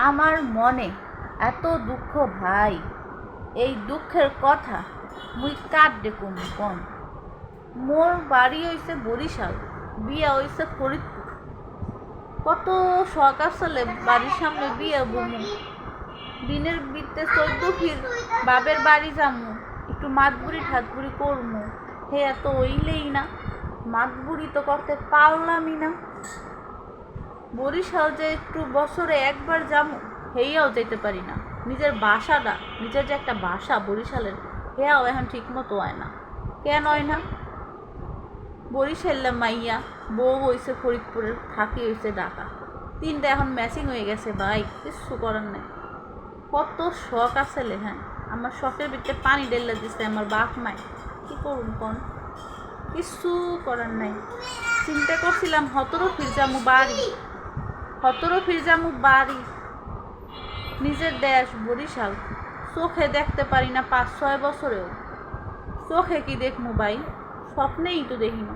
আমার মনে এত দুঃখ ভাই, এই দুঃখের কথা মুই কার ডেকুম কন। মোর বাড়ি হইছে বরিশাল, বিয়া হইছে ফরিদপুর। কত শখ আসলে বাড়ির সামনে বিয়া বমু, দিনের বিতে 14 ফির বাবের বাড়ি যামু, একটু মাতবুড়ি ঠাতবুড়ি করমু। হে এত হইলেই না, মাতবুড়ি তো করতে পারলামই না। বরিশাল যে একটু বছরে একবার যামু, হেয়াও যেতে পারি না। নিজের বাসাটা, নিজের যে একটা বাসা বরিশালের, হেয়াও এখন ঠিক মতো হয় না। কেন হয় না? বরিশালে মাইয়া, বউ হয়েছে ফরিদপুরের, থাকি হয়েছে ঢাকা। তিনটা এখন ম্যাচিং হয়ে গেছে ভাই, কিছু করার নেই। কত শখ আসলে, হ্যাঁ আমার শখের ভিতরে পানি ঢেলে দিচ্ছে আমার বাপ মায়। কি করুন কোন, কিছু করার নাই। চিন্তা করছিলাম হতরো ফিরজামু বাড়ি, নিজের দেশ বরিশাল। চোখে দেখতে পারি না 5-6 বছরেও। চোখে কি দেখমু ভাই, স্বপ্নেই তো দেখি না।